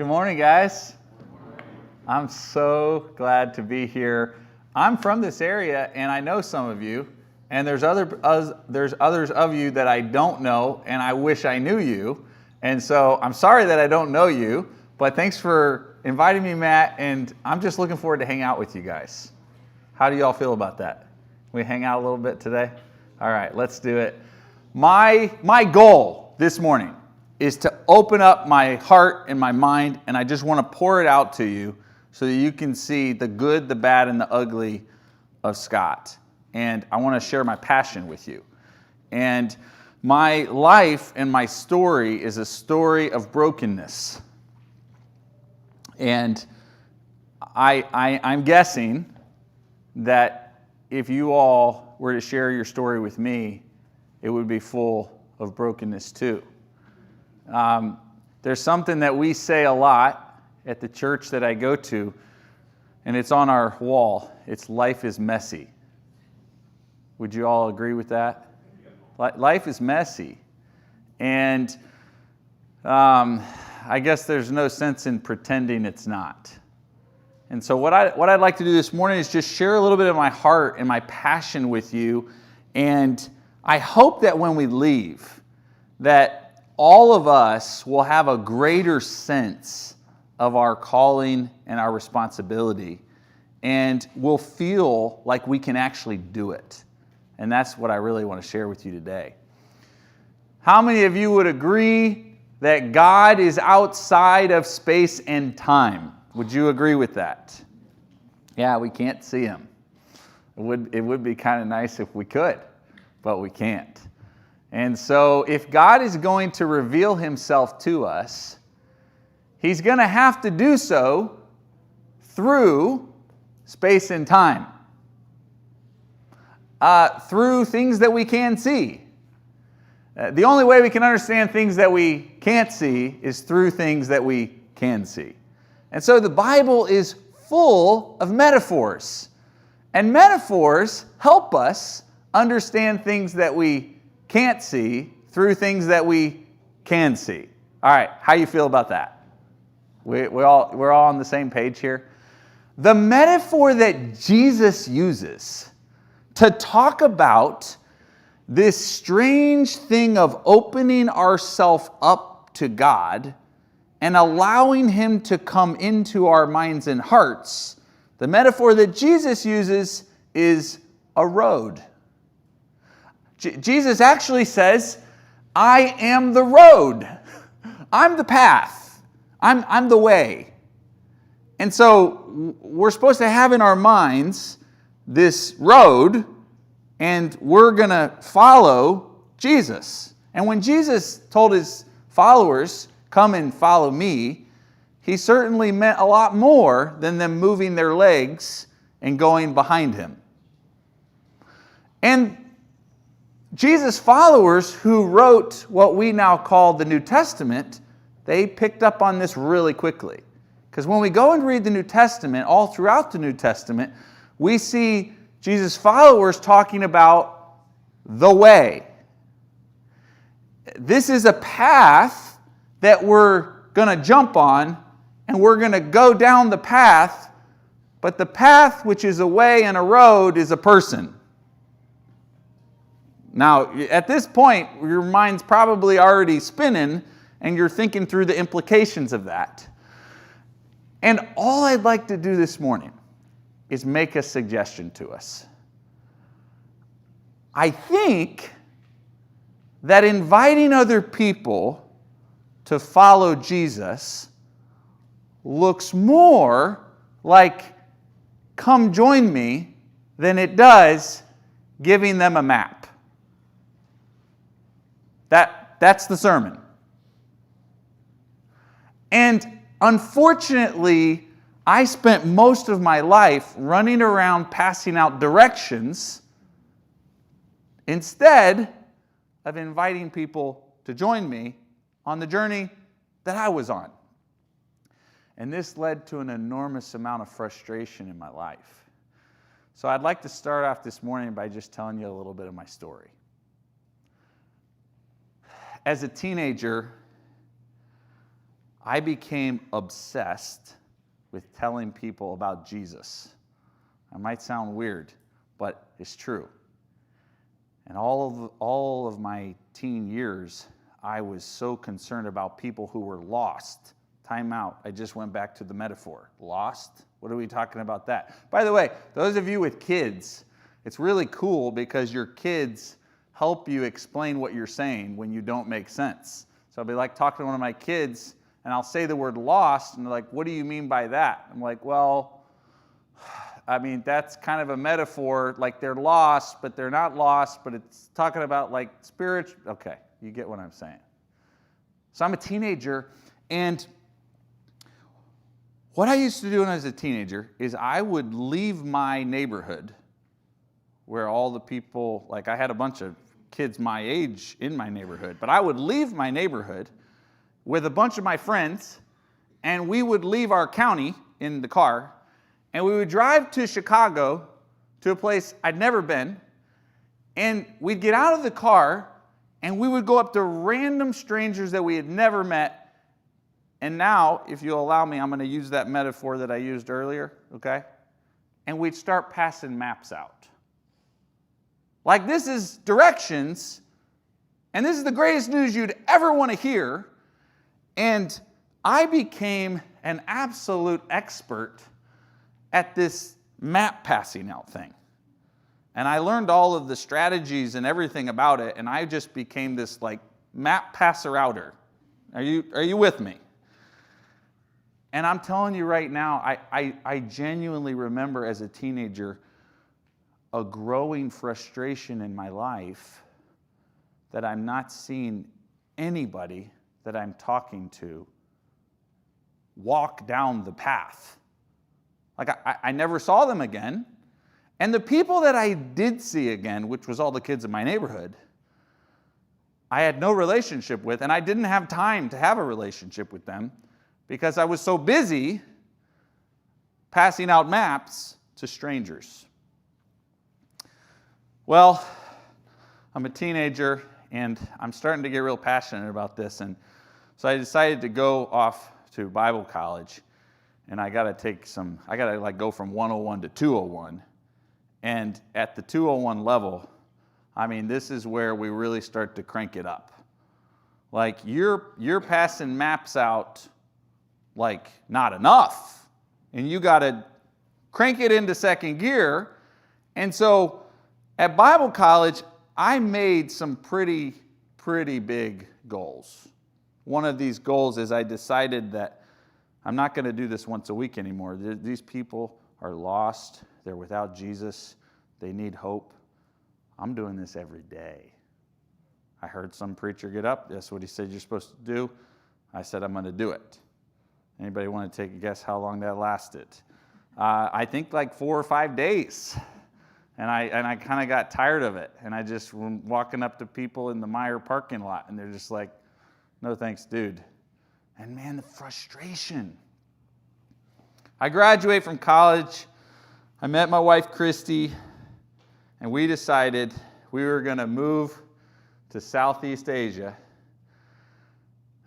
Good morning, guys. I'm so glad to be here. I'm from this area, and I know some of you, and there's others of you that I don't know, and I wish I knew you. And so I'm sorry that I don't know you, but thanks for inviting me, Matt, and I'm just looking forward to hang out with you guys. How do y'all feel about that? Can we hang out a little bit today? All right, let's do it. My goal this morning is to open up my heart and my mind, and I just want to pour it out to you so that you can see the good, the bad, and the ugly of Scott. And I want to share my passion with you. And my life and my story is a story of brokenness. And I'm guessing that if you all were to share your story with me, it would be full of brokenness too. There's something that we say a lot at the church that I go to, and it's on our wall. It's life is messy. Would you all agree with that? Life is messy. And I guess there's no sense in pretending it's not. And so what I'd like to do this morning is just share a little bit of my heart and my passion with you. And I hope that when we leave, that all of us will have a greater sense of our calling and our responsibility, and we'll feel like we can actually do it. And that's what I really want to share with you today. How many of you would agree that God is outside of space and time? Would you agree with that? Yeah, we can't see him. It would be kind of nice if we could, but we can't. And so if God is going to reveal himself to us, he's going to have to do so through space and time, through things that we can see. The only way we can understand things that we can't see is through things that we can see. And so the Bible is full of metaphors. And metaphors help us understand things that we can't see through things that we can see. All right, how you feel about that? We're all on the same page here. The metaphor that Jesus uses to talk about this strange thing of opening ourselves up to God and allowing him to come into our minds and hearts, the metaphor that Jesus uses is a road. Jesus actually says, I am the road. I'm the path. I'm the way. And so we're supposed to have in our minds this road, and we're going to follow Jesus. And when Jesus told his followers, come and follow me, he certainly meant a lot more than them moving their legs and going behind him. And Jesus' followers who wrote what we now call the New Testament, they picked up on this really quickly. Because when we go and read the New Testament, all throughout the New Testament, we see Jesus' followers talking about the way. This is a path that we're going to jump on, and we're going to go down the path, but the path, which is a way and a road, is a person. Now, at this point, your mind's probably already spinning, and you're thinking through the implications of that. And all I'd like to do this morning is make a suggestion to us. I think that inviting other people to follow Jesus looks more like come join me than it does giving them a map. That's the sermon. And unfortunately, I spent most of my life running around passing out directions instead of inviting people to join me on the journey that I was on. And this led to an enormous amount of frustration in my life. So I'd like to start off this morning by just telling you a little bit of my story. As a teenager, I became obsessed with telling people about Jesus. It might sound weird, but it's true. And all of my teen years, I was so concerned about people who were lost. Time out. I just went back to the metaphor. Lost? What are we talking about that? By the way, those of you with kids, it's really cool because your kids help you explain what you're saying when you don't make sense. So I'll be like talking to one of my kids, and I'll say the word lost, and they're like, what do you mean by that? I'm like, well, I mean, that's kind of a metaphor, like they're lost, but they're not lost, but it's talking about like spiritual. Okay, you get what I'm saying. So I'm a teenager, and what I used to do when I was a teenager is I would leave my neighborhood where all the people, like I had a bunch of kids my age in my neighborhood, but I would leave my neighborhood with a bunch of my friends, and we would leave our county in the car, and we would drive to Chicago to a place I'd never been, and we'd get out of the car, and we would go up to random strangers that we had never met. And now, if you'll allow me, I'm going to use that metaphor that I used earlier, okay? And we'd start passing maps out. Like this is directions, and this is the greatest news you'd ever want to hear. And I became an absolute expert at this map passing out thing. And I learned all of the strategies and everything about it, and I just became this like map passer outer. Are you with me? And I'm telling you right now, I genuinely remember as a teenager a growing frustration in my life that I'm not seeing anybody that I'm talking to walk down the path. Like I never saw them again. And the people that I did see again, which was all the kids in my neighborhood, I had no relationship with, and I didn't have time to have a relationship with them because I was so busy passing out maps to strangers. Well, I'm a teenager, and I'm starting to get real passionate about this, and so I decided to go off to Bible college, and I got to like go from 101 to 201, and at the 201 level, I mean, this is where we really start to crank it up. Like you're passing maps out like not enough, and you got to crank it into second gear, and so at Bible college, I made some pretty big goals. One of these goals is I decided that I'm not going to do this once a week anymore. These people are lost. They're without Jesus. They need hope. I'm doing this every day. I heard some preacher get up. That's what he said you're supposed to do. I said I'm going to do it. Anybody want to take a guess how long that lasted? I think like 4 or 5 days. And I kind of got tired of it. And I just was walking up to people in the Meyer parking lot, and they're just like, no thanks, dude. And man, the frustration. I graduated from college. I met my wife, Christy, and we decided we were going to move to Southeast Asia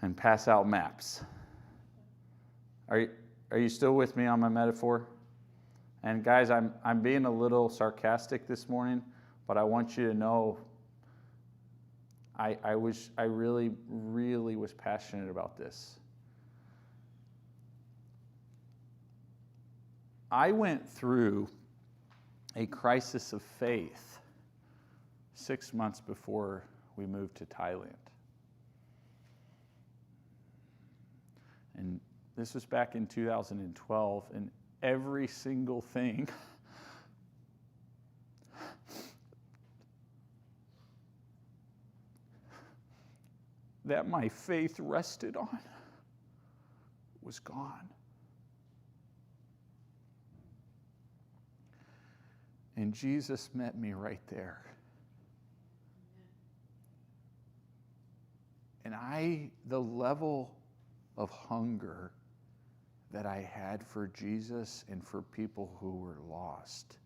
and pass out maps. Are you still with me on my metaphor? And guys, I'm being a little sarcastic this morning, but I want you to know I really was passionate about this. I went through a crisis of faith 6 months before we moved to Thailand. And this was back in 2012, and every single thing that my faith rested on was gone. And Jesus met me right there. And the level of hunger that I had for Jesus and for people who were lost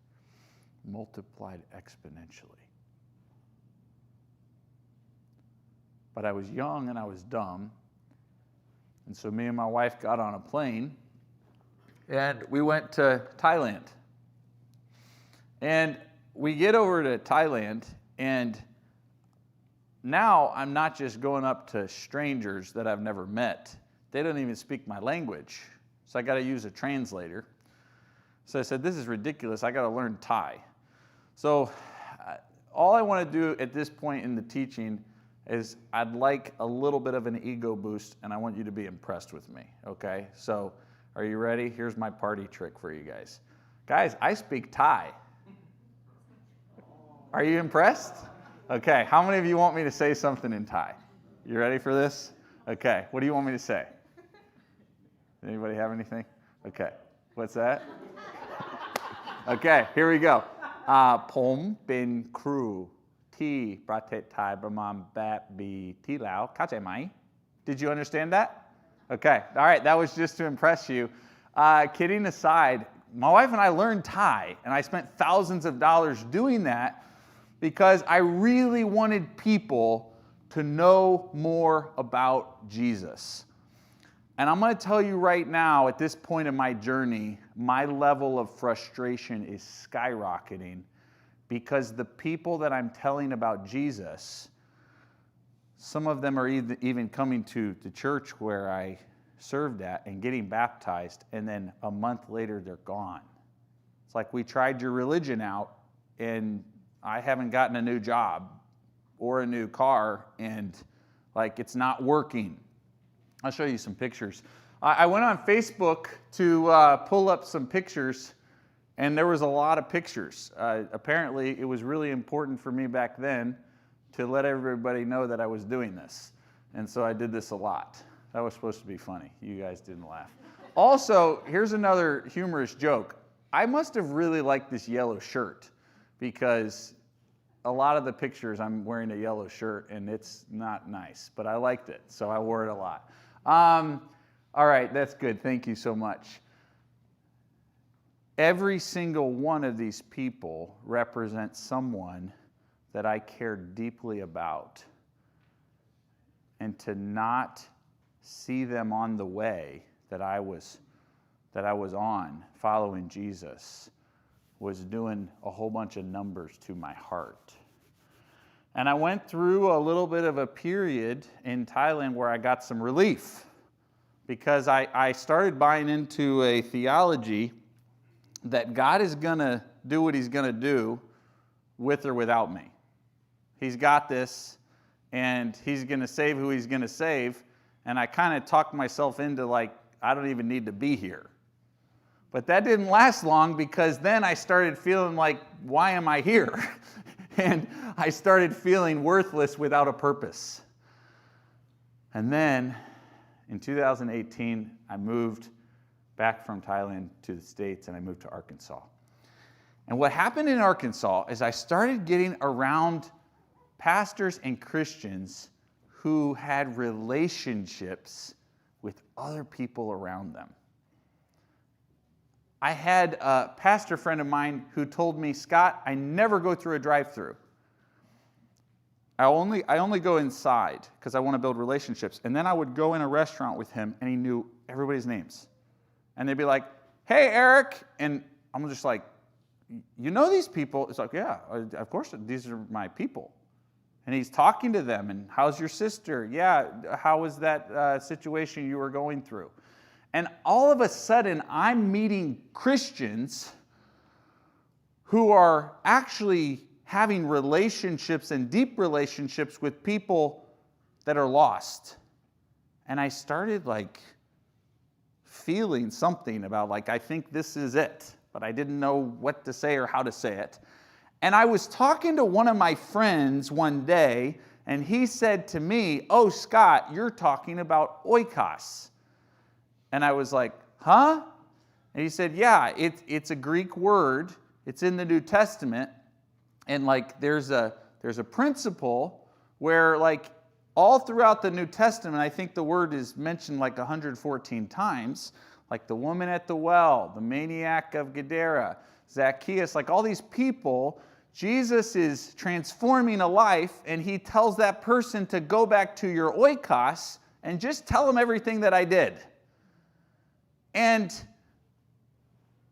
multiplied exponentially. But I was young and I was dumb. And so me and my wife got on a plane, and we went to Thailand. And we get over to Thailand, and now I'm not just going up to strangers that I've never met. They don't even speak my language, so I got to use a translator. So I said, this is ridiculous. I got to learn Thai. So all I want to do at this point in the teaching is I'd like a little bit of an ego boost, and I want you to be impressed with me, okay? So are you ready? Here's my party trick for you guys. Guys, I speak Thai. Are you impressed? Okay, how many of you want me to say something in Thai? You ready for this? Okay, what do you want me to say? Anybody have anything? Okay, what's that? Okay, here we go. Pom ben crew ti pratet Thai bramam bat bi ti lao kachai mai. Did you understand that? Okay, all right, that was just to impress you. Kidding aside, my wife and I learned Thai, and I spent thousands of dollars doing that because I really wanted people to know more about Jesus. And I'm going to tell you right now, at this point in my journey, my level of frustration is skyrocketing because the people that I'm telling about Jesus, some of them are even coming to the church where I served at and getting baptized, and then a month later they're gone. It's like, we tried your religion out, and I haven't gotten a new job or a new car, and like, it's not working. I'll show you some pictures. I went on Facebook to pull up some pictures, and there was a lot of pictures. Apparently, it was really important for me back then to let everybody know that I was doing this. And so I did this a lot. That was supposed to be funny. You guys didn't laugh. Also, here's another humorous joke. I must have really liked this yellow shirt because a lot of the pictures I'm wearing a yellow shirt, and it's not nice, but I liked it, so I wore it a lot. All right, that's good. Thank you so much. Every single one of these people represents someone that I care deeply about. And to not see them on the way that I was on, following Jesus, was doing a whole bunch of numbers to my heart. And I went through a little bit of a period in Thailand where I got some relief because I started buying into a theology that God is going to do what he's going to do with or without me. He's got this, and he's going to save who he's going to save. And I kind of talked myself into, like, I don't even need to be here. But that didn't last long because then I started feeling like, why am I here? And I started feeling worthless without a purpose. And then in 2018, I moved back from Thailand to the States, and I moved to Arkansas. And what happened in Arkansas is I started getting around pastors and Christians who had relationships with other people around them. I had a pastor friend of mine who told me, Scott, I never go through a drive-through. I only go inside because I want to build relationships. And then I would go in a restaurant with him, and he knew everybody's names. And they'd be like, hey, Eric. And I'm just like, you know these people? It's like, yeah, of course, these are my people. And he's talking to them, and how's your sister? Yeah, how was that situation you were going through? And all of a sudden, I'm meeting Christians who are actually having relationships and deep relationships with people that are lost. And I started like feeling something about like, I think this is it, but I didn't know what to say or how to say it. And I was talking to one of my friends one day, and he said to me, oh, Scott, you're talking about oikos. And I was like, huh? And he said, yeah, it's a Greek word. It's in the New Testament. And like there's a principle where like all throughout the New Testament, I think the word is mentioned like 114 times, like the woman at the well, the maniac of Gadara, Zacchaeus, like all these people, Jesus is transforming a life, and he tells that person to go back to your oikos and just tell them everything that I did. And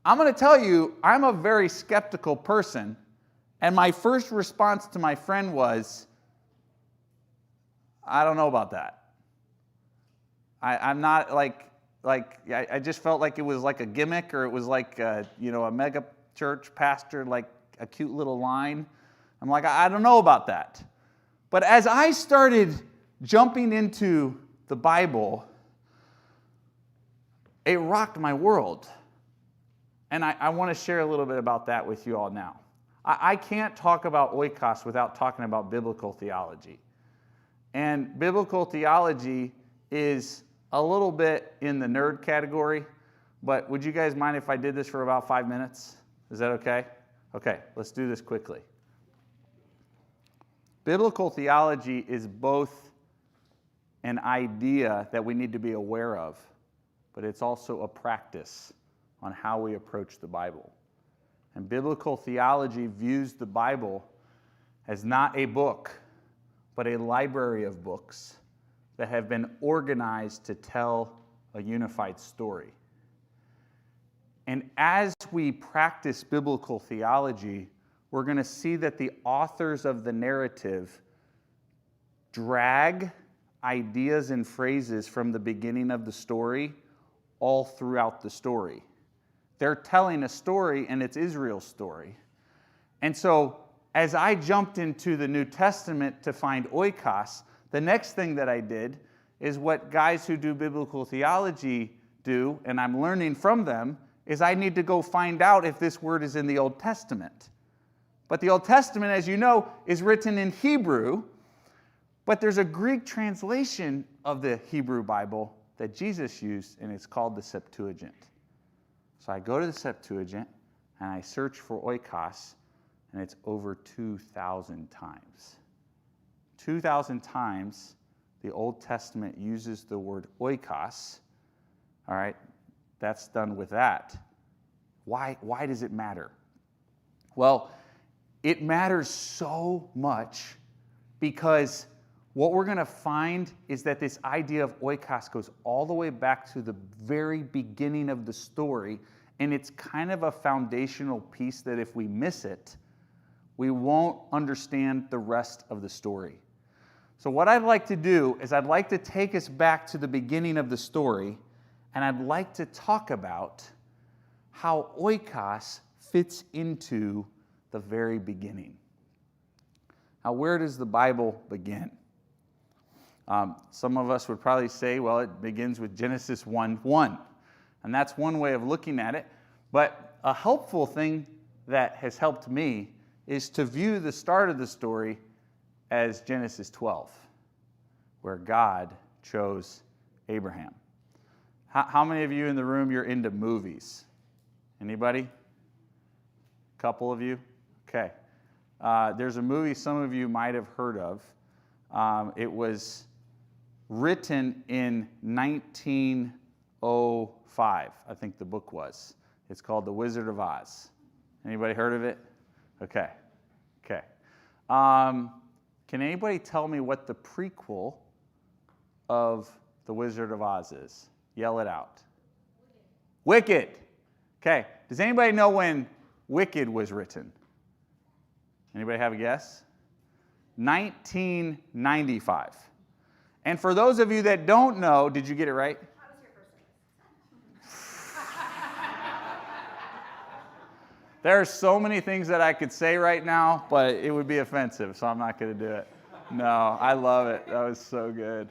I'm going to tell you, I'm a very skeptical person. And my first response to my friend was, I don't know about that. I'm not I just felt like it was like a gimmick, or it was like, a mega church pastor, like a cute little line. I'm like, I don't know about that. But as I started jumping into the Bible, it rocked my world. And I want to share a little bit about that with you all now. I can't talk about oikos without talking about biblical theology. And biblical theology is a little bit in the nerd category, but would you guys mind if I did this for about 5 minutes? Is that okay? Okay, let's do this quickly. Biblical theology is both an idea that we need to be aware of, but it's also a practice on how we approach the Bible. And biblical theology views the Bible as not a book, but a library of books that have been organized to tell a unified story. And as we practice biblical theology, we're going to see that the authors of the narrative drag ideas and phrases from the beginning of the story all throughout the story. They're telling a story, and it's Israel's story. And so, as I jumped into the New Testament to find oikos, the next thing that I did is what guys who do biblical theology do, and I'm learning from them, is I need to go find out if this word is in the Old Testament. But the Old Testament, as you know, is written in Hebrew, but there's a Greek translation of the Hebrew Bible that Jesus used, and it's called the Septuagint. So I go to the Septuagint, and I search for oikos, and it's over 2,000 times. 2,000 times the Old Testament uses the word oikos. All right, that's done with that. Why does it matter? Well, it matters so much because what we're going to find is that this idea of oikos goes all the way back to the very beginning of the story, and it's kind of a foundational piece that if we miss it, we won't understand the rest of the story. So what I'd like to do is I'd like to take us back to the beginning of the story, and I'd like to talk about how oikos fits into the very beginning. Now, where does the Bible begin? Some of us would probably say, well, it begins with Genesis 1:1. And that's one way of looking at it. But a helpful thing that has helped me is to view the start of the story as Genesis 12, where God chose Abraham. How many of you in the room, you're into movies? Anybody? A couple of you? Okay. There's a movie some of you might have heard of. It was written in 1905, I think the book was. It's called The Wizard of Oz. Anybody heard of it? Okay. Can anybody tell me what the prequel of The Wizard of Oz is? Yell it out. Wicked. Okay. Does anybody know when Wicked was written? Anybody have a guess? 1995. And for those of you that don't know, did you get it right? I was here first. There are so many things that I could say right now, but it would be offensive, so I'm not going to do it. No, I love it. That was so good.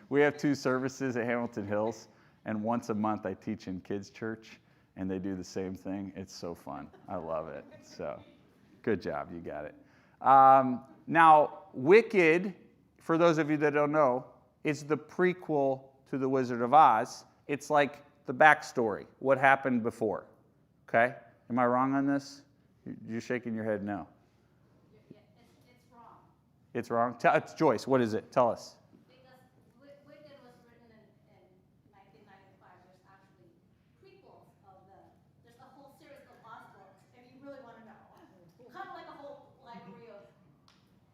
We have 2 services at Hamilton Hills, and once a month I teach in kids' church, and they do the same thing. It's so fun. I love it. So, good job. You got it. Now, Wicked, for those of you that don't know, is the prequel to The Wizard of Oz. It's like the backstory, what happened before. Okay? Am I wrong on this? You're shaking your head no. It's wrong. It's wrong? It's Joyce. What is it? Tell us. Because Wicked was written in 1995. There's actually prequels of there's a whole series of Oz books, if you really want to know. Kind of like a whole library of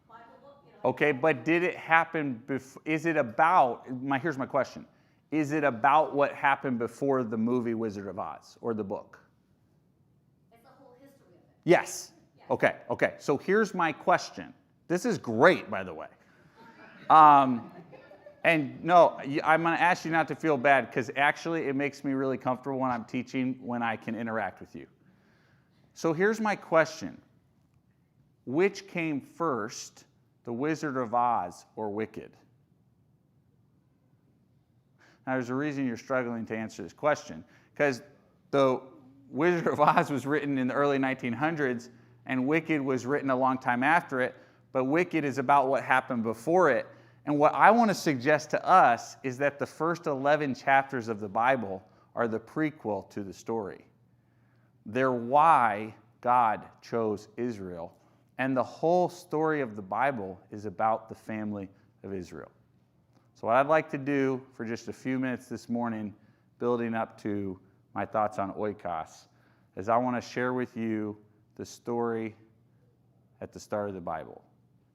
Bible book, Okay, but did it happen before? Is it about, here's my question. Is it about what happened before the movie Wizard of Oz or the book? It's the whole history of it. Yes. Okay. So here's my question. This is great, by the way. And no, I'm going to ask you not to feel bad because actually it makes me really comfortable when I'm teaching, when I can interact with you. So here's my question. Which came first, The Wizard of Oz or Wicked? Now, there's a reason you're struggling to answer this question, because The Wizard of Oz was written in the early 1900s, and Wicked was written a long time after it, but Wicked is about what happened before it. And what I want to suggest to us is that the first 11 chapters of the Bible are the prequel to the story. They're why God chose Israel. And the whole story of the Bible is about the family of Israel. So what I'd like to do for just a few minutes this morning, building up to my thoughts on oikos, is I want to share with you the story at the start of the Bible.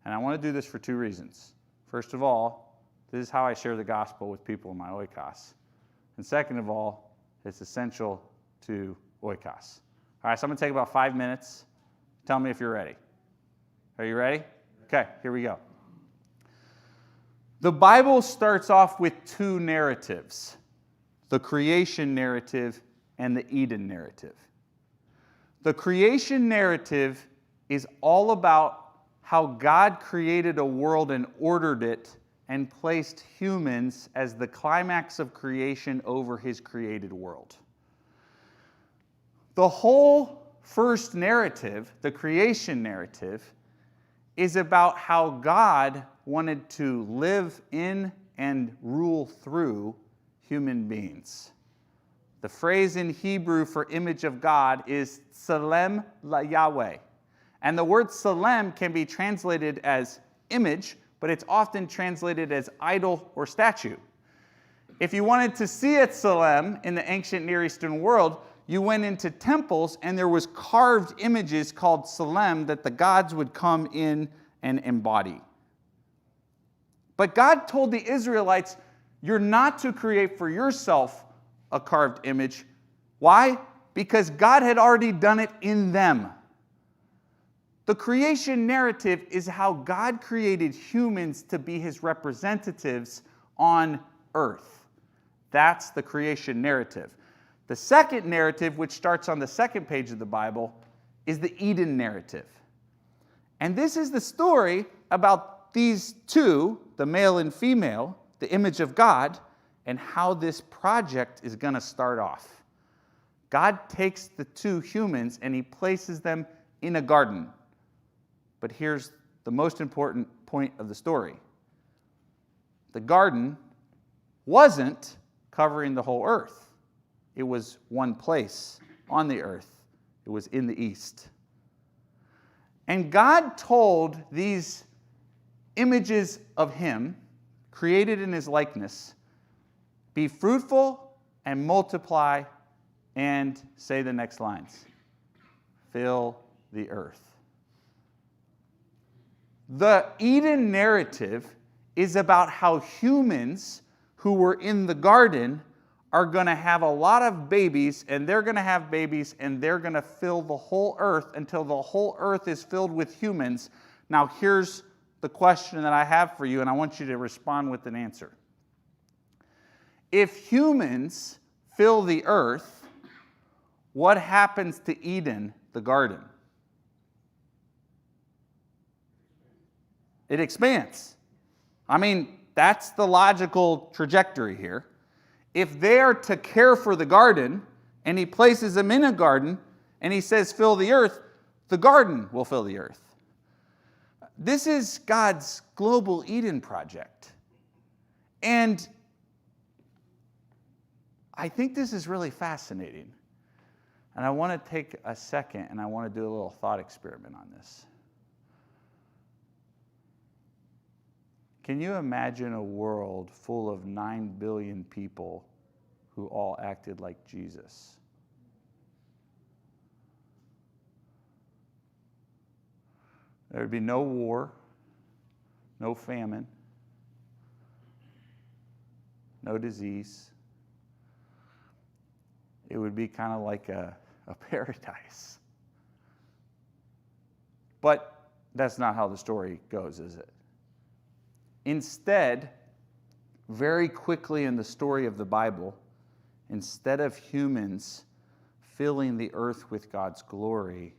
And I want to do this for two reasons. First of all, this is how I share the gospel with people in my oikos. And second of all, it's essential to oikos. All right, so I'm going to take about 5 minutes. Tell me if you're ready. Are you ready? Okay, here we go. The Bible starts off with two narratives, the creation narrative and the Eden narrative. The creation narrative is all about how God created a world and ordered it and placed humans as the climax of creation over his created world. The whole first narrative, the creation narrative, is about how God wanted to live in and rule through human beings. The phrase in Hebrew for image of God is Tselem la Yahweh. And the word Tselem can be translated as image, but it's often translated as idol or statue. If you wanted to see a Tselem in the ancient Near Eastern world, you went into temples and there was carved images called Tselem that the gods would come in and embody. But God told the Israelites, you're not to create for yourself a carved image. Why? Because God had already done it in them. The creation narrative is how God created humans to be his representatives on earth. That's the creation narrative. The second narrative, which starts on the second page of the Bible, is the Eden narrative. And this is the story about these two, the male and female, the image of God, and how this project is going to start off. God takes the two humans and he places them in a garden. But here's the most important point of the story. The garden wasn't covering the whole earth. It was one place on the earth. It was in the east. And God told these images of him, created in his likeness, be fruitful and multiply and say the next lines. Fill the earth. The Eden narrative is about how humans who were in the garden are going to have a lot of babies, and they're going to have babies, and they're going to fill the whole earth until the whole earth is filled with humans. Now, here's the question that I have for you, and I want you to respond with an answer. If humans fill the earth, what happens to Eden, the garden? It expands. I mean, that's the logical trajectory here. If they are to care for the garden, and he places them in a garden, and he says, fill the earth, the garden will fill the earth. This is God's global Eden project. And I think this is really fascinating. And I want to take a second, and I want to do a little thought experiment on this. Can you imagine a world full of 9 billion people who all acted like Jesus? There would be no war. no famine, no disease. It would be kind of like a paradise. But that's not how the story goes, is it? Instead, very quickly in the story of the Bible, instead of humans filling the earth with God's glory,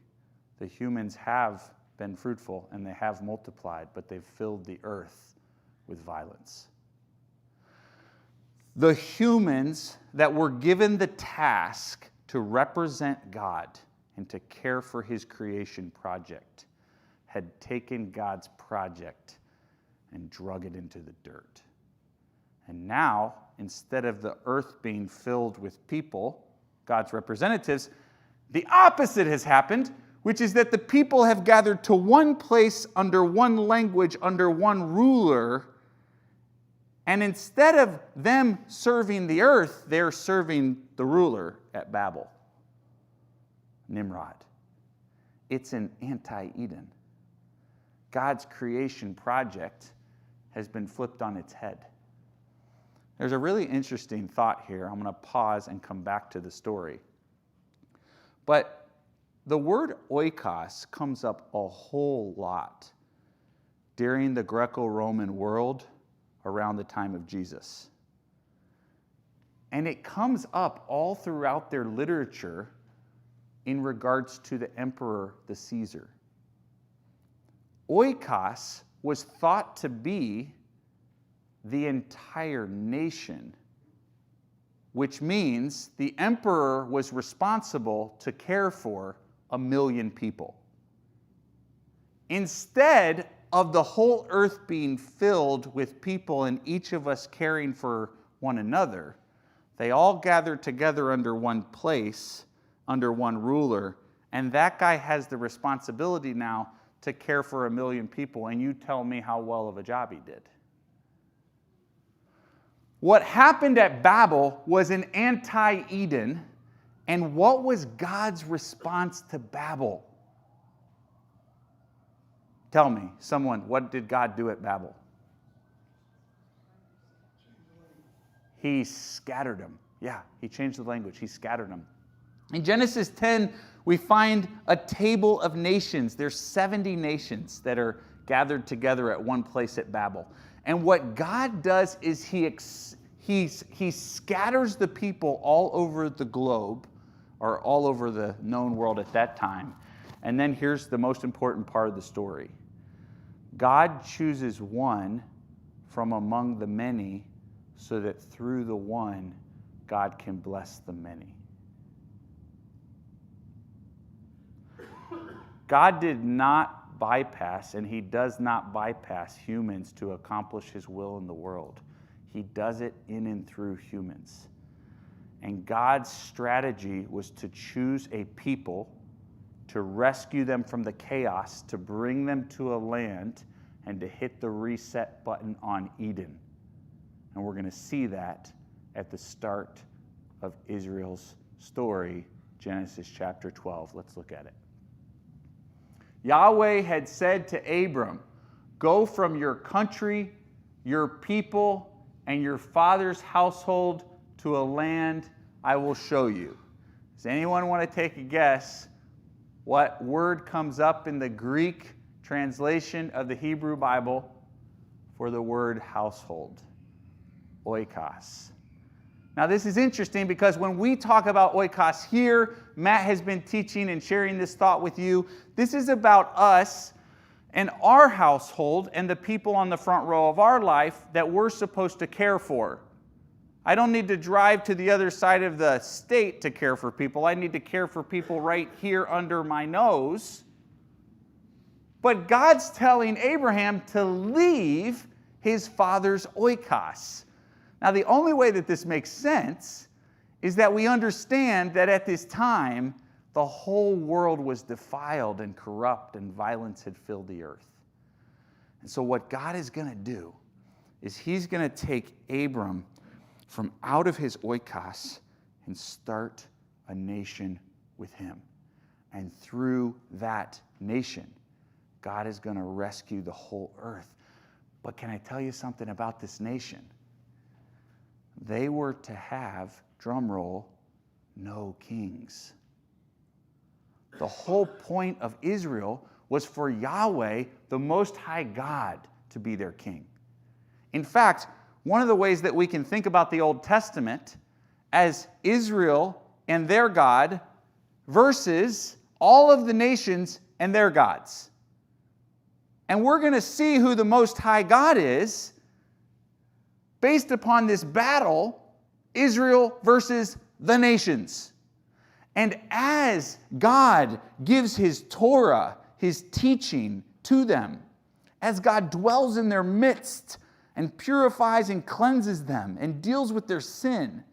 the humans have been fruitful and they have multiplied, but they've filled the earth with violence. The humans that were given the task to represent God and to care for his creation project had taken God's project and drug it into the dirt. And now, instead of the earth being filled with people, God's representatives, the opposite has happened, which is that the people have gathered to one place under one language, under one ruler, and instead of them serving the earth, they're serving the ruler at Babel, Nimrod. It's an anti-Eden. God's creation project has been flipped on its head. There's a really interesting thought here. I'm going to pause and come back to the story. But the word oikos comes up a whole lot during the Greco-Roman world around the time of Jesus. And it comes up all throughout their literature in regards to the emperor, the Caesar. Oikos was thought to be the entire nation, which means the emperor was responsible to care for 1 million people. Instead of the whole earth being filled with people and each of us caring for one another, they all gathered together under one place, under one ruler, and that guy has the responsibility now to care for 1 million people, and you tell me how well of a job he did. What happened at Babel was an anti-Eden, and what was God's response to Babel? Tell me, someone, what did God do at Babel? He scattered them. Yeah, he changed the language. He scattered them. In Genesis 10, we find a table of nations. There's 70 nations that are gathered together at one place at Babel. And what God does is he scatters the people all over the globe, or all over the known world at that time. And then here's the most important part of the story. God chooses one from among the many so that through the one, God can bless the many. God did not bypass, and he does not bypass humans to accomplish his will in the world. He does it in and through humans. And God's strategy was to choose a people, to rescue them from the chaos, to bring them to a land, and to hit the reset button on Eden. And we're going to see that at the start of Israel's story, Genesis chapter 12. Let's look at it. Yahweh had said to Abram, "Go from your country, your people, and your father's household to a land I will show you." Does anyone want to take a guess what word comes up in the Greek translation of the Hebrew Bible for the word household? Oikos. Now this is interesting because when we talk about oikos here, Matt has been teaching and sharing this thought with you. This is about us and our household and the people on the front row of our life that we're supposed to care for. I don't need to drive to the other side of the state to care for people. I need to care for people right here under my nose. But God's telling Abraham to leave his father's oikos. Now, the only way that this makes sense is that we understand that at this time, the whole world was defiled and corrupt and violence had filled the earth. And so what God is going to do is he's going to take Abram from out of his oikos and start a nation with him. And through that nation, God is going to rescue the whole earth. But can I tell you something about this nation? They were to have, drum roll, no kings. The whole point of Israel was for Yahweh, the Most High God, to be their king. In fact, one of the ways that we can think about the Old Testament as Israel and their God versus all of the nations and their gods. And we're going to see who the Most High God is based upon this battle, Israel versus the nations. And as God gives His Torah, His teaching to them, as God dwells in their midst and purifies and cleanses them and deals with their sin,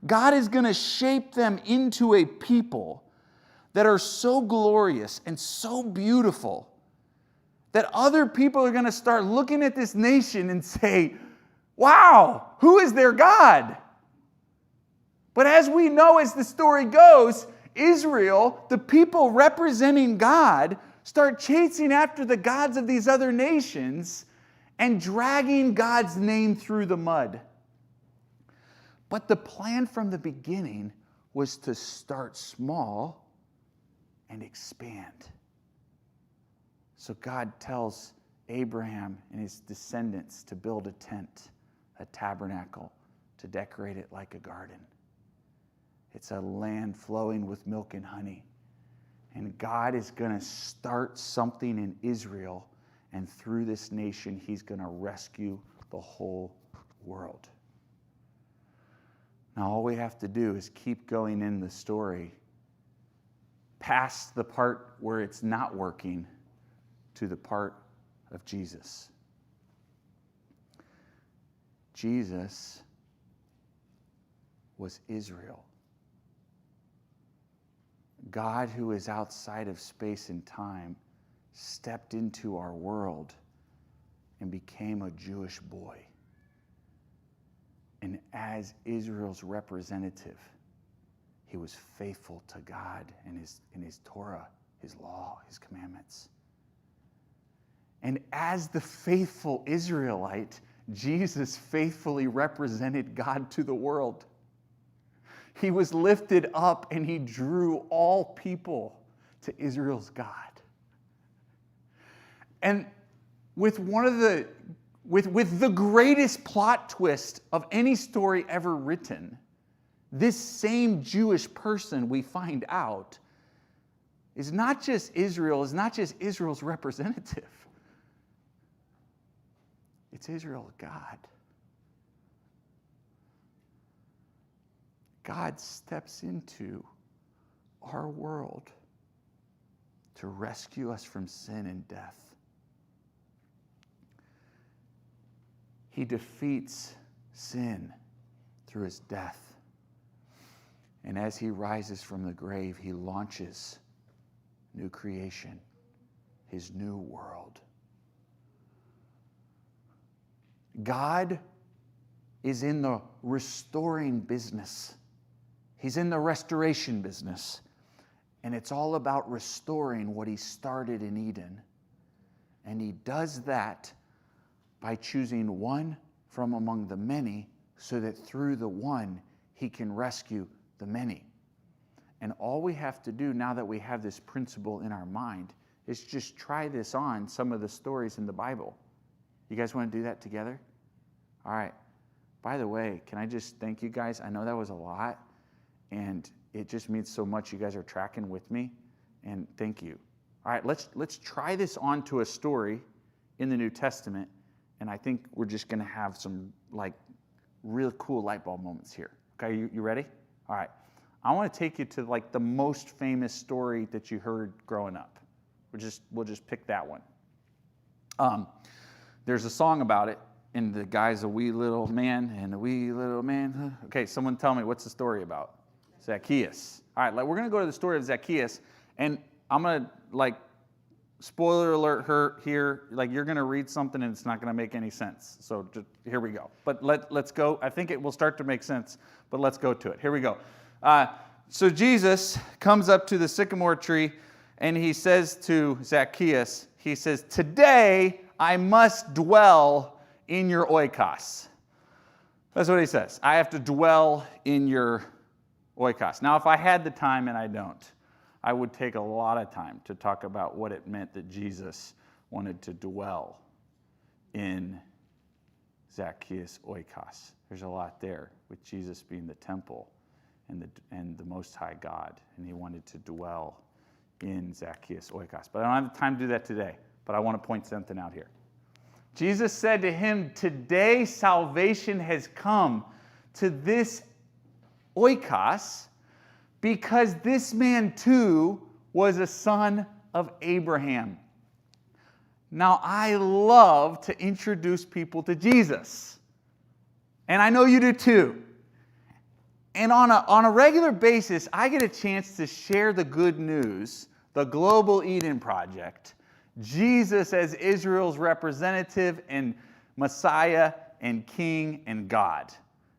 God is going to shape them into a people that are so glorious and so beautiful that other people are going to start looking at this nation and say, wow, who is their God? But as we know, as the story goes, Israel, the people representing God, start chasing after the gods of these other nations and dragging God's name through the mud. But the plan from the beginning was to start small and expand. So God tells Abraham and his descendants to build a tent, a tabernacle, to decorate it like a garden. It's a land flowing with milk and honey. And God is going to start something in Israel, and through this nation, He's going to rescue the whole world. Now, all we have to do is keep going in the story past the part where it's not working to the part of Jesus. Jesus was Israel. God, who is outside of space and time, stepped into our world and became a Jewish boy. And as Israel's representative, He was faithful to God and His Torah, His law, His commandments. And as the faithful Israelite, Jesus faithfully represented God to the world. He was lifted up and He drew all people to Israel's God. And with the greatest plot twist of any story ever written, this same Jewish person, we find out, is not just Israel's representative. It's Israel, God. God steps into our world to rescue us from sin and death. He defeats sin through His death. And as He rises from the grave, He launches new creation, His new world. God is in the restoring business. He's in the restoration business. And it's all about restoring what He started in Eden. And He does that by choosing one from among the many, so that through the one, He can rescue the many. And all we have to do, now that we have this principle in our mind, is just try this on some of the stories in the Bible. You guys want to do that together? All right. By the way, can I just thank you guys? I know that was a lot, and it just means so much you guys are tracking with me, and thank you. All right, let's try this onto a story in the New Testament, and I think we're just going to have some real cool light bulb moments here. Okay, you ready? All right. I want to take you to the most famous story that you heard growing up. We'll just pick that one. There's a song about it, and the guy's a wee little man, and a wee little man. Okay, someone tell me, what's the story about? Zacchaeus. All right, we're going to go to the story of Zacchaeus, and I'm going to spoiler alert here, you're going to read something and it's not going to make any sense. So just, here we go. But let's go. I think it will start to make sense, but let's go to it. Here we go. So Jesus comes up to the sycamore tree and He says to Zacchaeus, He says, "Today I must dwell in your oikos. That's what he says. I have to dwell in your oikos. Now, if I had the time, and I don't, I would take a lot of time to talk about what it meant that Jesus wanted to dwell in Zacchaeus' oikos. There's a lot there with Jesus being the temple and the Most High God, and he wanted to dwell in Zacchaeus' oikos. But I don't have time to do that today, but I want to point something out here. Jesus said to him, today salvation has come to this oikos because this man too was a son of Abraham. Now, I love to introduce people to Jesus, and I know you do too. And on a regular basis, I get a chance to share the good news, the Global Eden Project, Jesus as Israel's representative and Messiah and King and God.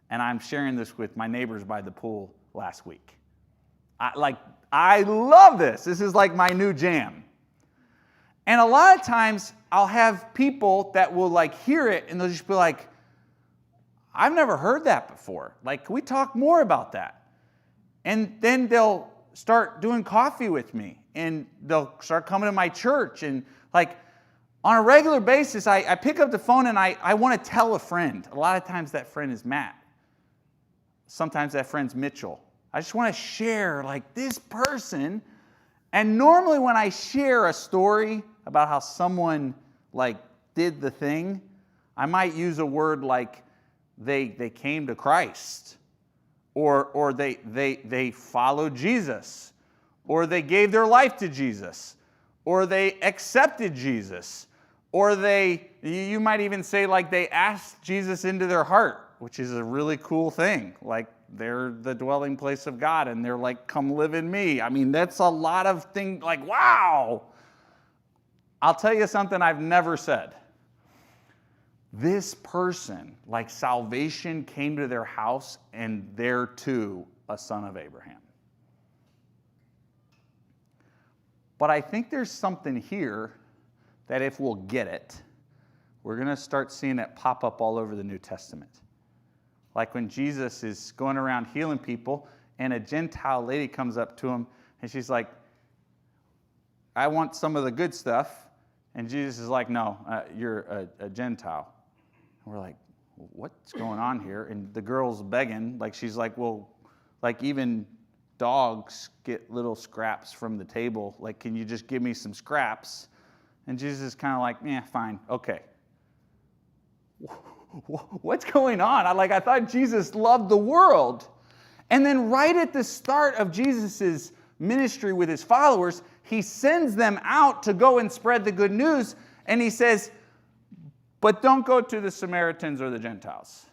And I'm sharing this with my neighbors by the pool last week. I love this. This is like my new jam. And a lot of times I'll have people that will hear it and they'll just be like, I've never heard that before. Can we talk more about that? And then they'll start doing coffee with me and they'll start coming to my church. And on a regular basis, I pick up the phone and I want to tell a friend. A lot of times that friend is Matt. Sometimes that friend's Mitchell. I just want to share this person. And normally when I share a story about how someone did the thing, I might use a word like they came to Christ, or they followed Jesus, or they gave their life to Jesus, or they accepted Jesus, or you might even say they asked Jesus into their heart, which is a really cool thing. They're the dwelling place of God, and they're come live in me. I mean, that's a lot of things, wow. I'll tell you something I've never said. This person, salvation came to their house, and they're too a son of Abraham. But I think there's something here that if we'll get it, we're going to start seeing it pop up all over the New Testament. Like when Jesus is going around healing people, and a Gentile lady comes up to him, and she's like, I want some of the good stuff. And Jesus is like, no, you're a Gentile. And we're like, what's going on here? And the girl's begging, she's like, well, even dogs get little scraps from the table. Can you just give me some scraps? And Jesus is kind of like, yeah, fine, okay. What's going on? I thought Jesus loved the world. And then right at the start of Jesus' ministry with his followers, he sends them out to go and spread the good news. And he says, but don't go to the Samaritans or the Gentiles.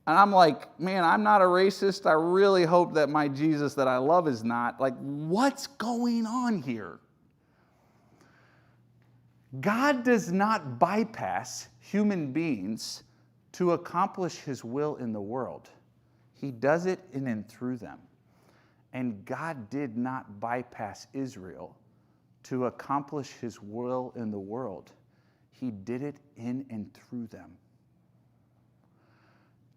And I'm like, man, I'm not a racist. I really hope that my Jesus that I love is not. What's going on here? God does not bypass human beings to accomplish his will in the world. He does it in and through them. And God did not bypass Israel to accomplish his will in the world. He did it in and through them.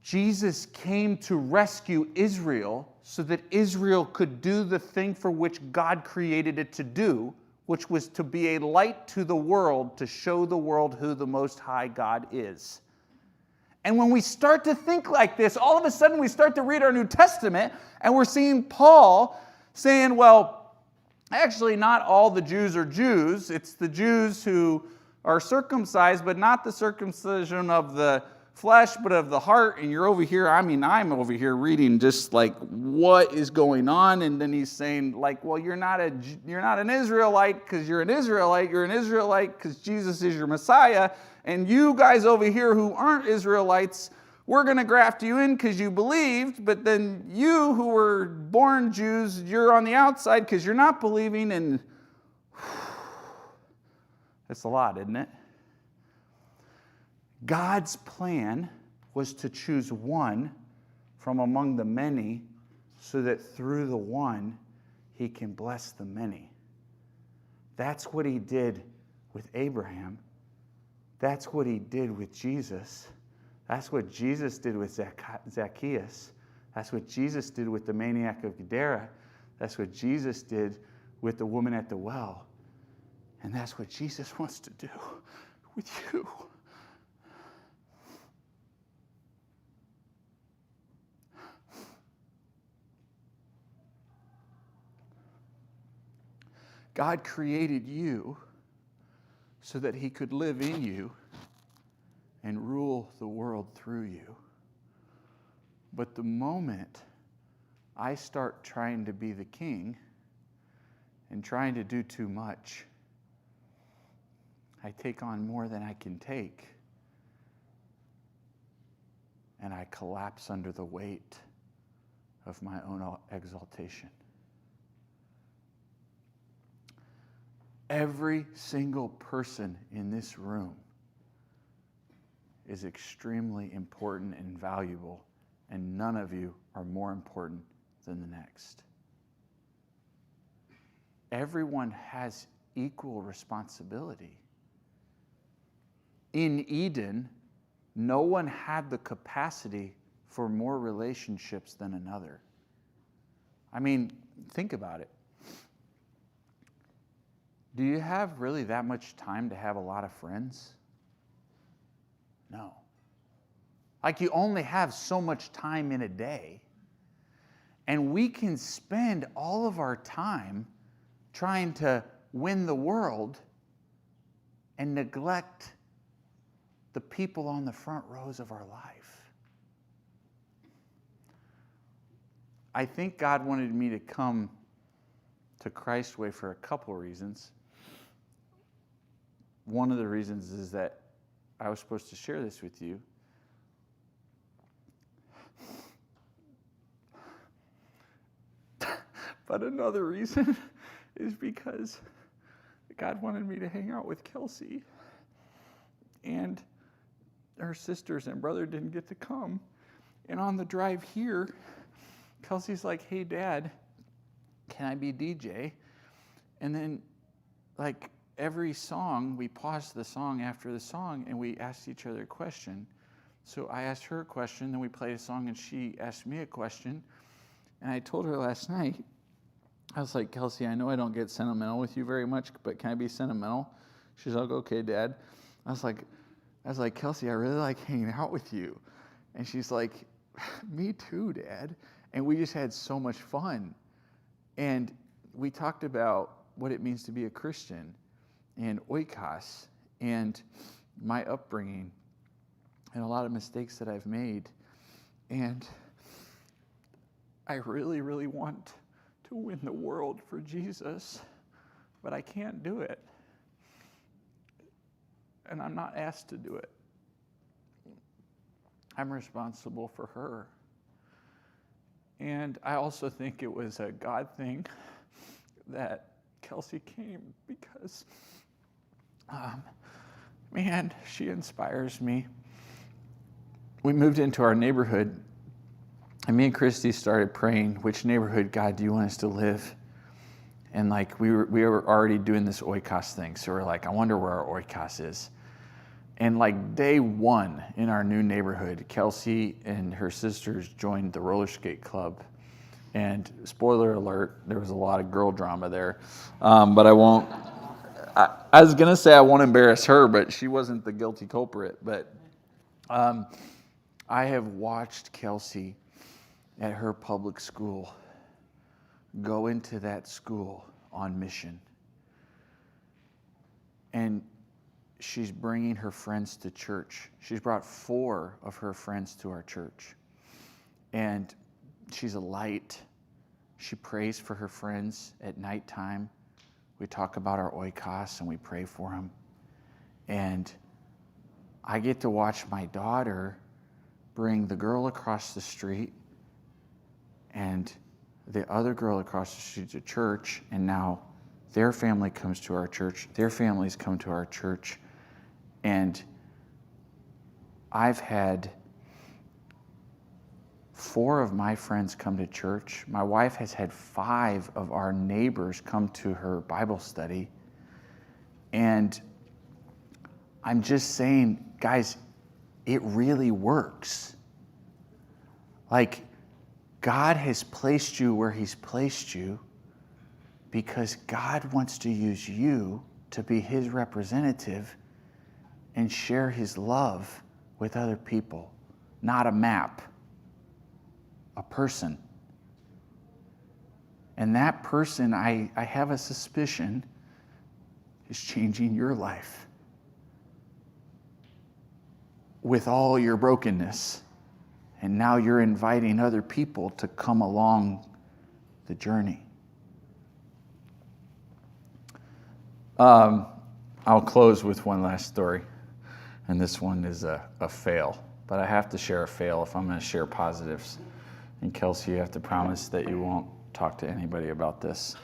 Jesus came to rescue Israel so that Israel could do the thing for which God created it to do, which was to be a light to the world, to show the world who the Most High God is. And when we start to think like this, all of a sudden we start to read our New Testament, and we're seeing Paul saying, well, actually not all the Jews are Jews. It's the Jews who are circumcised, but not the circumcision of the flesh, but of the heart. And you're over here, I'm over here reading just what is going on. And then he's saying well, you're not an Israelite because you're an Israelite. You're an Israelite because Jesus is your Messiah. And you guys over here who aren't Israelites, we're going to graft you in because you believed. But then you who were born Jews, you're on the outside because you're not believing. And it's a lot, isn't it? God's plan was to choose one from among the many so that through the one, he can bless the many. That's what he did with Abraham. That's what he did with Jesus. That's what Jesus did with Zacchaeus. That's what Jesus did with the maniac of Gadara. That's what Jesus did with the woman at the well. And that's what Jesus wants to do with you. God created you so that he could live in you and rule the world through you. But the moment I start trying to be the king and trying to do too much, I take on more than I can take, and I collapse under the weight of my own exaltation. Every single person in this room is extremely important and valuable, and none of you are more important than the next. Everyone has equal responsibility. In Eden, no one had the capacity for more relationships than another. I mean, think about it. Do you have really that much time to have a lot of friends? No. Like, you only have so much time in a day. And we can spend all of our time trying to win the world and neglect the people on the front rows of our life. I think God wanted me to come to Christ Way for a couple reasons. One of the reasons is that I was supposed to share this with you. But another reason is because God wanted me to hang out with Kelsey. And her sisters and brother didn't get to come. And on the drive here, Kelsey's like, "Hey, Dad, can I be DJ?" And then, like, every song, we paused the song after the song, and we asked each other a question. So I asked her a question, then we played a song, and she asked me a question. And I told her last night, I was like, "Kelsey, I know I don't get sentimental with you very much, but can I be sentimental?" She's like, "Okay, Dad." I was like, "Kelsey, I really like hanging out with you." And she's like, "Me too, Dad." And we just had so much fun. And we talked about what it means to be a Christian and oikos and my upbringing and a lot of mistakes that I've made. And I really, really want to win the world for Jesus, but I can't do it. And I'm not asked to do it. I'm responsible for her. And I also think it was a God thing that Kelsey came because, man, she inspires me. We moved into our neighborhood, and me and Christy started praying, "Which neighborhood, God, do you want us to live?" And like we were already doing this oikos thing, so we're like, "I wonder where our oikos is." And like day one in our new neighborhood, Kelsey and her sisters joined the roller skate club. And spoiler alert, there was a lot of girl drama there. But I won't, I was going to say I won't embarrass her, but she wasn't the guilty culprit. But I have watched Kelsey at her public school go into that school on mission. And she's bringing her friends to church. She's brought 4 of her friends to our church. And she's a light. She prays for her friends at nighttime. We talk about our oikos and we pray for them. And I get to watch my daughter bring the girl across the street and the other girl across the street to church. And now their family comes to our church. Their families come to our church. And I've had 4 of my friends come to church. My wife has had 5 of our neighbors come to her Bible study. And I'm just saying, guys, it really works. Like, God has placed you where he's placed you because God wants to use you to be his representative and share his love with other people. Not a map, a person. And that person, I have a suspicion, is changing your life with all your brokenness. And now you're inviting other people to come along the journey. I'll close with one last story. And this one is a fail. But I have to share a fail if I'm going to share positives. And Kelsey, you have to promise that you won't talk to anybody about this.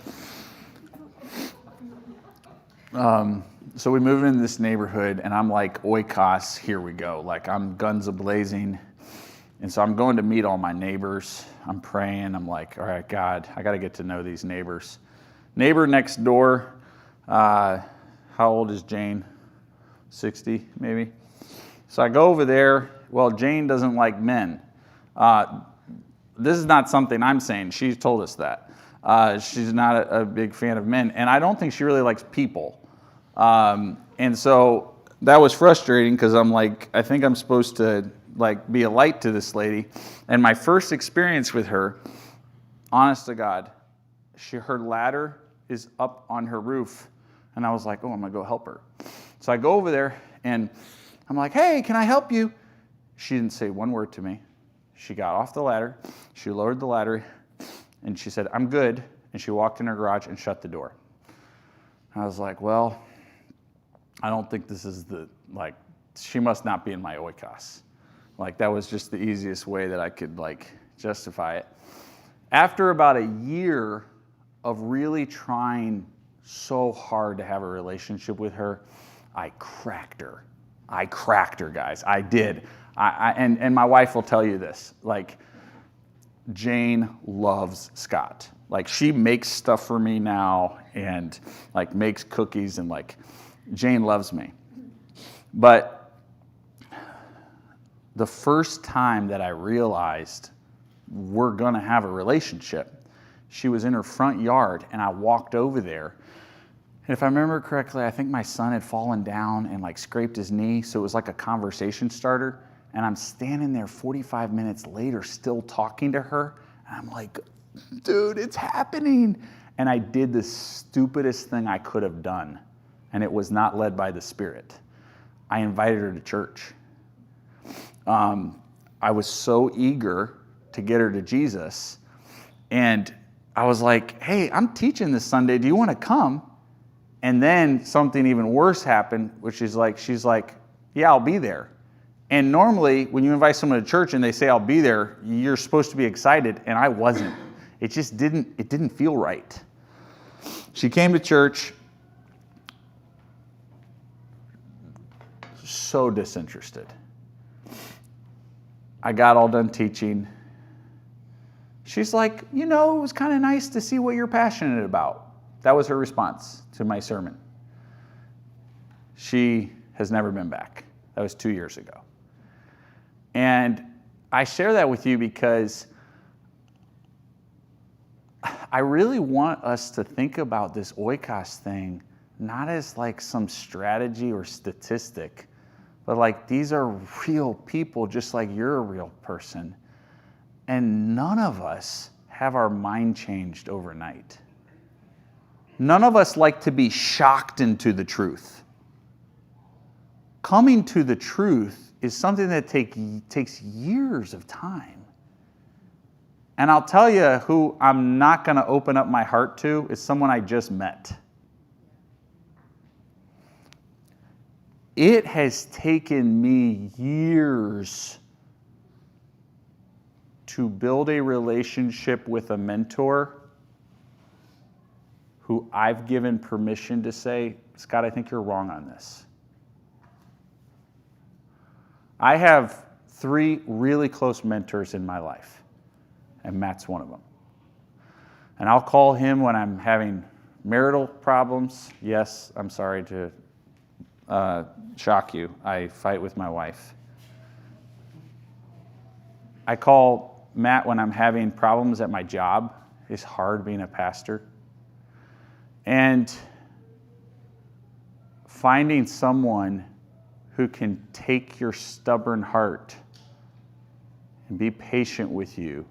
So we move into this neighborhood, and I'm like, oikos, here we go. Like, I'm guns a-blazing. And so I'm going to meet all my neighbors. I'm praying. I'm like, all right, God, I got to get to know these neighbors. Neighbor next door, how old is Jane? 60, maybe? So I go over there. Well, Jane doesn't like men. This is not something I'm saying. She's told us that. She's not a big fan of men. And I don't think she really likes people. And so that was frustrating because I'm like, I think I'm supposed to like be a light to this lady. And my first experience with her, honest to God, her ladder is up on her roof. And I was like, oh, I'm going to go help her. So I go over there and I'm like, hey, can I help you? She didn't say one word to me. She got off the ladder. She lowered the ladder and she said, I'm good. And she walked in her garage and shut the door. I was like, well, I don't think this is she must not be in my oikos. Like, that was just the easiest way that I could justify it. After about a year of really trying so hard to have a relationship with her, I cracked her. I cracked her, guys. I did. And my wife will tell you this. Like, Jane loves Scott. Like, she makes stuff for me now and makes cookies and Jane loves me. But the first time that I realized we're going to have a relationship, she was in her front yard and I walked over there. And if I remember correctly, I think my son had fallen down and scraped his knee. So it was like a conversation starter. And I'm standing there 45 minutes later still talking to her. And I'm like, dude, it's happening. And I did the stupidest thing I could have done. And it was not led by the Spirit. I invited her to church. I was so eager to get her to Jesus. And I was like, hey, I'm teaching this Sunday. Do you want to come? And then something even worse happened, which is she's like, yeah, I'll be there. And normally when you invite someone to church and they say, I'll be there, you're supposed to be excited. And I wasn't. It just didn't feel right. She came to church. So disinterested. I got all done teaching. She's like, it was kind of nice to see what you're passionate about. That was her response to my sermon. She has never been back. That was 2 years ago. And I share that with you because I really want us to think about this oikos thing not as some strategy or statistic, but these are real people just like you're a real person. And none of us have our mind changed overnight. None of us like to be shocked into the truth. Coming to the truth is something that takes years of time. And I'll tell you who I'm not going to open up my heart to is someone I just met. It has taken me years to build a relationship with a mentor who I've given permission to say, Scott, I think you're wrong on this. I have 3 really close mentors in my life, and Matt's one of them. And I'll call him when I'm having Marital problems, yes, I'm sorry to shock you. I fight with my wife. I call Matt when I'm having problems at my job. It's hard being a pastor. And finding someone who can take your stubborn heart and be patient with you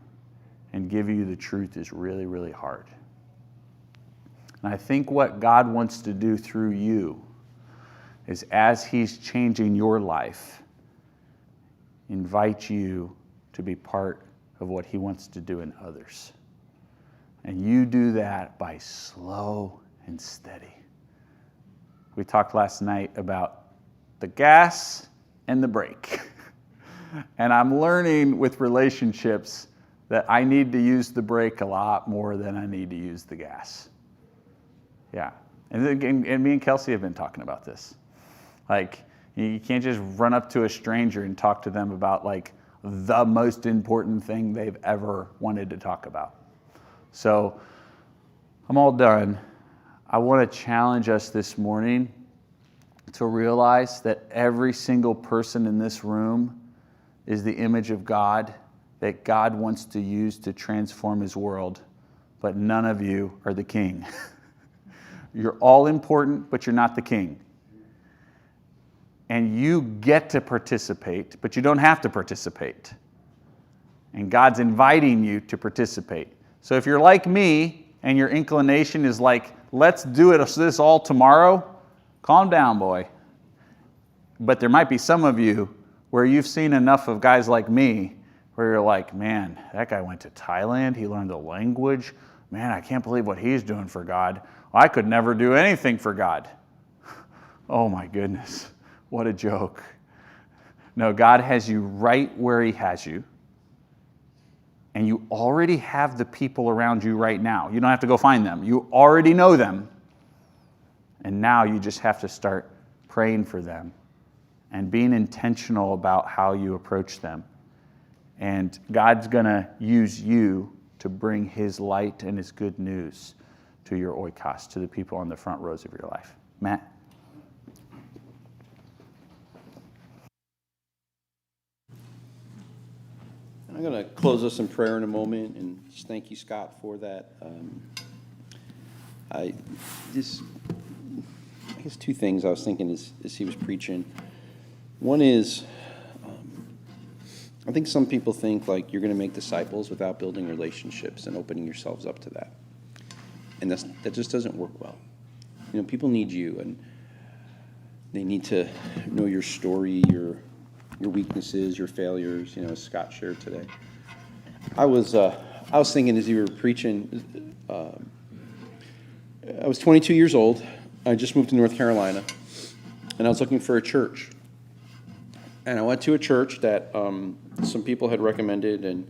and give you the truth is really, really hard. And I think what God wants to do through you is, as He's changing your life, invite you to be part of what He wants to do in others. And you do that by slow and steady. We talked last night about the gas and the brake. And I'm learning with relationships that I need to use the brake a lot more than I need to use the gas. Yeah. And me and Kelsey have been talking about this. Like, you can't just run up to a stranger and talk to them about, like, the most important thing they've ever wanted to talk about. So I'm all done. I want to challenge us this morning to realize that every single person in this room is the image of God that God wants to use to transform His world, but none of you are the king. You're all important, but you're not the king. And you get to participate, but you don't have to participate. And God's inviting you to participate. So if you're like me and your inclination is like, let's do this all tomorrow, calm down, boy. But there might be some of you where you've seen enough of guys like me where you're like, man, that guy went to Thailand, he learned the language. Man, I can't believe what he's doing for God. I could never do anything for God. Oh my goodness, what a joke. No, God has you right where He has you. And you already have the people around you right now. You don't have to go find them. You already know them. And now you just have to start praying for them and being intentional about how you approach them. And God's going to use you to bring His light and His good news to your oikos, to the people on the front rows of your life. Matt? I'm going to close us in prayer in a moment, and just thank you, Scott, for that. I guess two things I was thinking as he was preaching. One is, I think some people think like you're going to make disciples without building relationships and opening yourselves up to that. And that just doesn't work well. You know, people need you, and they need to know your story, your weaknesses, your failures, you know, as Scott shared today. I was thinking as you were preaching, I was 22 years old. I just moved to North Carolina, and I was looking for a church. And I went to a church that some people had recommended, and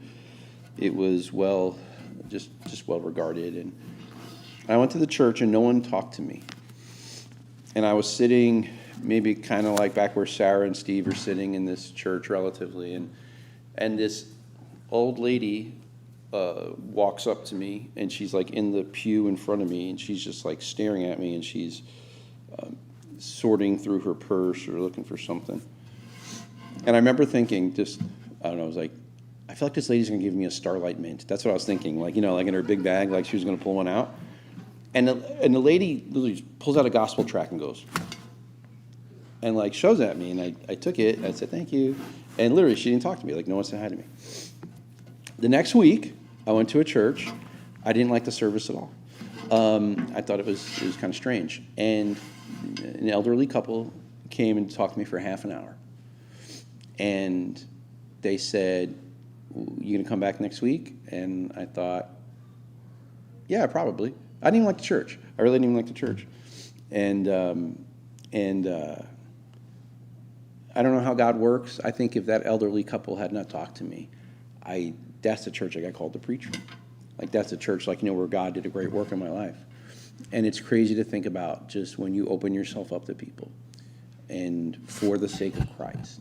it was just well regarded. And I went to the church, and no one talked to me. And I was sitting maybe kind of like back where Sarah and Steve are sitting in this church relatively, and this old lady walks up to me, and she's like in the pew in front of me, and she's just like staring at me, and she's sorting through her purse or looking for something. And I remember thinking, I don't know, I was like, I feel like this lady's gonna give me a Starlight Mint. That's what I was thinking, like, you know, like in her big bag, like she was gonna pull one out. And the lady literally pulls out a gospel tract and goes, and like shows at me, and I took it, and I said, thank you. And literally, she didn't talk to me, like no one said hi to me. The next week, I went to a church. I didn't like the service at all. I thought it was kind of strange. And an elderly couple came and talked to me for half an hour. And they said, you gonna come back next week? And I thought, yeah, probably. I didn't even like the church. I really didn't even like the church. And I don't know how God works. I think if that elderly couple had not talked to me, that's the church I got called to preach from. Like, that's a church, like, you know, where God did a great work in my life. And it's crazy to think about just when you open yourself up to people and for the sake of Christ.